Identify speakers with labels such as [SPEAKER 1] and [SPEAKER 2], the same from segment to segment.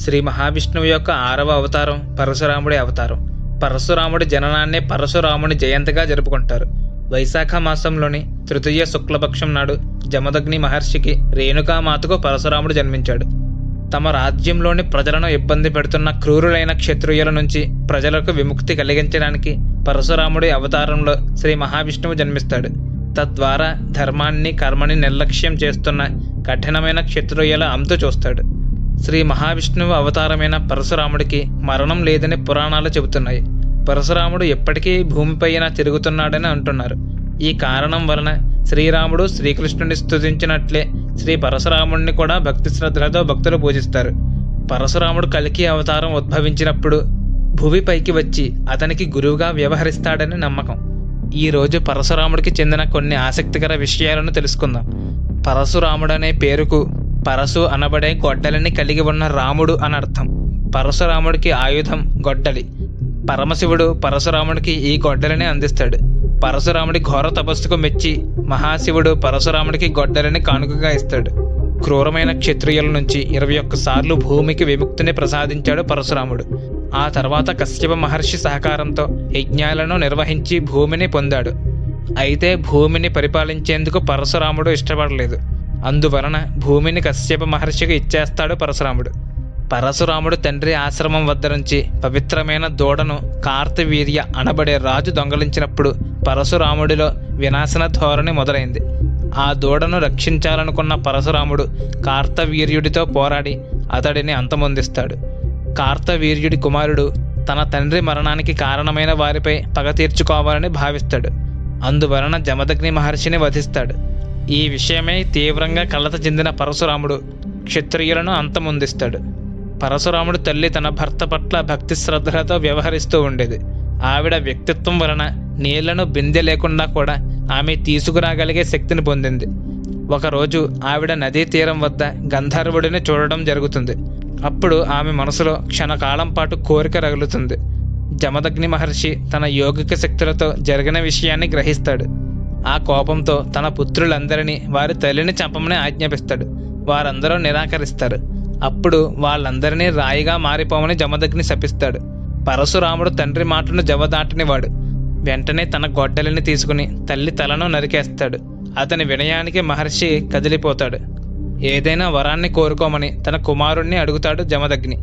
[SPEAKER 1] శ్రీ మహావిష్ణువు యొక్క 6వ అవతారం పరశురాముడి అవతారం. పరశురాముడి జననాన్ని పరశురాముని జయంతిగా జరుపుకుంటారు. వైశాఖ మాసంలోని తృతీయ శుక్లపక్షం నాడు జమదగ్ని మహర్షికి రేణుకామాతకు పరశురాముడు జన్మించాడు. తమ రాజ్యంలోని ప్రజలను ఇబ్బంది పెడుతున్న క్రూరులైన క్షత్రియుల నుంచి ప్రజలకు విముక్తి కలిగించడానికి పరశురాముడి అవతారంలో శ్రీ మహావిష్ణువు జన్మిస్తాడు. తద్వారా ధర్మాన్ని కర్మని నిర్లక్ష్యం చేస్తున్న కఠినమైన క్షత్రియుల అంతు చూస్తాడు. శ్రీ మహావిష్ణువు అవతారమైన పరశురాముడికి మరణం లేదని పురాణాలు చెబుతున్నాయి. పరశురాముడు ఎప్పటికీ భూమిపైన తిరుగుతున్నాడని అంటున్నారు. ఈ కారణం వలన శ్రీరాముడు శ్రీకృష్ణుని స్తుతించినట్లే శ్రీ పరశురాముడిని కూడా భక్తి శ్రద్ధలతో భక్తులు పూజిస్తారు. పరశురాముడు కలికి అవతారం ఉద్భవించినప్పుడు భూమిపైకి వచ్చి అతనికి గురువుగా వ్యవహరిస్తాడని నమ్మకం. ఈ రోజు పరశురాముడికి చెందిన కొన్ని ఆసక్తికర విషయాలను తెలుసుకుందాం. పరశురాముడనే పేరుకు పరశు అనబడే గొడ్డలిని కలిగి ఉన్న రాముడు అనర్థం. పరశురాముడికి ఆయుధం గొడ్డలి. పరమశివుడు పరశురాముడికి ఈ గొడ్డలిని అందిస్తాడు. పరశురాముడి ఘోర తపస్సుకు మెచ్చి మహాశివుడు పరశురాముడికి గొడ్డలిని కానుకగా ఇస్తాడు. క్రూరమైన క్షత్రియుల నుంచి 21 సార్లు భూమికి విముక్తిని ప్రసాదించాడు పరశురాముడు. ఆ తర్వాత కశ్యప మహర్షి సహకారంతో యజ్ఞాలను నిర్వహించి భూమిని పొందాడు. అయితే భూమిని పరిపాలించేందుకు పరశురాముడు ఇష్టపడలేదు. అందువలన భూమిని కశ్యప మహర్షికి ఇచ్చేస్తాడు పరశురాముడు. పరశురాముడు తండ్రి ఆశ్రమం వద్ద నుంచి పవిత్రమైన దూడను కార్తవీర్య అనబడే రాజు దొంగలించినప్పుడు పరశురాముడిలో వినాశన ధోరణి మొదలైంది. ఆ దూడను రక్షించాలనుకున్న పరశురాముడు కార్తవీర్యుడితో పోరాడి అతడిని అంతమొందిస్తాడు. కార్తవీర్యుడి కుమారుడు తన తండ్రి మరణానికి కారణమైన వారిపై పగ తీర్చుకోవాలని భావిస్తాడు. అందువలన జమదగ్ని మహర్షిని వధిస్తాడు. ఈ విషయమై తీవ్రంగా కలత చెందిన పరశురాముడు క్షత్రియులను అంతమొందిస్తాడు. పరశురాముడు తల్లి తన భర్త పట్ల భక్తి శ్రద్ధలతో వ్యవహరిస్తూ ఉండేది. ఆవిడ వ్యక్తిత్వం వలన నీళ్లను బిందె లేకుండా కూడా ఆమె తీసుకురాగలిగే శక్తిని పొందింది. ఒకరోజు ఆవిడ నదీ తీరం వద్ద గంధర్వుడిని చూడడం జరుగుతుంది. అప్పుడు ఆమె మనసులో క్షణకాలం పాటు కోరిక రగులుతుంది. జమదగ్ని మహర్షి తన యోగిక శక్తులతో జరిగిన విషయాన్ని గ్రహిస్తాడు. ఆ కోపంతో తన పుత్రులందరినీ వారి తల్లిని చంపమని ఆజ్ఞాపిస్తాడు. వారందరూ నిరాకరిస్తారు. అప్పుడు వాళ్ళందరినీ రాయిగా మారిపోమని జమదగ్ని శపిస్తాడు. పరశురాముడు తండ్రి మాటను జవదాటనివాడు. వెంటనే తన గొడ్డలిని తీసుకుని తల్లి తలను నరికేస్తాడు. అతని వినయానికి మహర్షి కదిలిపోతాడు. ఏదైనా వరాన్ని కోరుకోమని తన కుమారుణ్ణి అడుగుతాడు జమదగ్ని.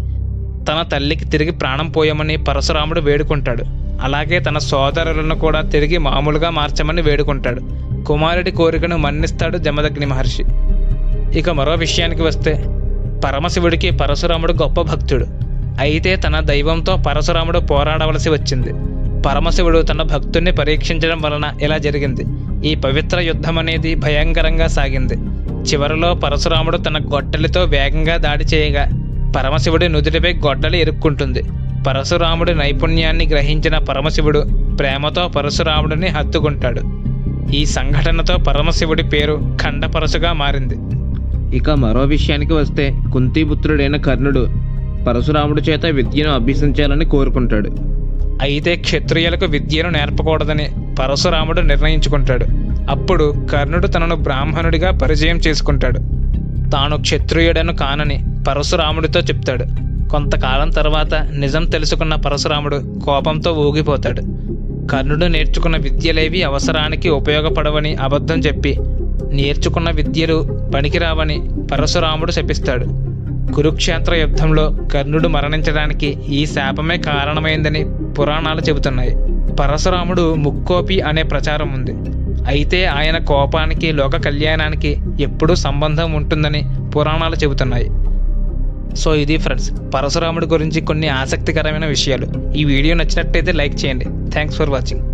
[SPEAKER 1] తన తల్లికి తిరిగి ప్రాణం పోయమని పరశురాముడు వేడుకుంటాడు. అలాగే తన సోదరులను కూడా తిరిగి మామూలుగా మార్చమని వేడుకుంటాడు. కుమారుడి కోరికను మన్నిస్తాడు జమదగ్ని మహర్షి. ఇక మరో విషయానికి వస్తే పరమశివుడికి పరశురాముడు గొప్ప భక్తుడు. అయితే తన దైవంతో పరశురాముడు పోరాడవలసి వచ్చింది. పరమశివుడు తన భక్తుణ్ణి పరీక్షించడం వలన ఇలా జరిగింది. ఈ పవిత్ర యుద్ధం అనేది భయంకరంగా సాగింది. చివరిలో పరశురాముడు తన గొడ్డలితో వేగంగా దాడి చేయగా పరమశివుడి నుదుటిపై గొడ్డలి ఇరుక్కుంటుంది. పరశురాముడి నైపుణ్యాన్ని గ్రహించిన పరమశివుడు ప్రేమతో పరశురాముడిని హత్తుకుంటాడు. ఈ సంఘటనతో పరమశివుడి పేరు ఖండపరశుగా మారింది.
[SPEAKER 2] ఇక మరో విషయానికి వస్తే కుంతిపుత్రుడైన కర్ణుడు పరశురాముడి చేత విద్యను అభ్యసించాలని కోరుకుంటాడు.
[SPEAKER 1] అయితే క్షత్రియులకు విద్యను నేర్పకూడదని పరశురాముడు నిర్ణయించుకుంటాడు. అప్పుడు కర్ణుడు తనను బ్రాహ్మణుడిగా పరిచయం చేసుకుంటాడు. తాను క్షత్రియుడను కానని పరశురాముడితో చెప్తాడు. కొంతకాలం తర్వాత నిజం తెలుసుకున్న పరశురాముడు కోపంతో ఊగిపోతాడు. కర్ణుడు నేర్చుకున్న విద్యలేవి అవసరానికి ఉపయోగపడవని అబద్ధం చెప్పి నేర్చుకున్న విద్యలు పనికిరావని పరశురాముడు శపిస్తాడు. కురుక్షేత్ర యుద్ధంలో కర్ణుడు మరణించడానికి ఈ శాపమే కారణమైందని పురాణాలు చెబుతున్నాయి. పరశురాముడు ముక్కోపి అనే ప్రచారం ఉంది. అయితే ఆయన కోపానికి లోక కళ్యాణానికి ఎప్పుడూ సంబంధం ఉంటుందని పురాణాలు చెబుతున్నాయి. సో ఇది ఫ్రెండ్స్, పరశురాముడి గురించి కొన్ని ఆసక్తికరమైన విషయాలు. ఈ వీడియో నచ్చినట్టయితే లైక్ చేయండి. Thanks for watching.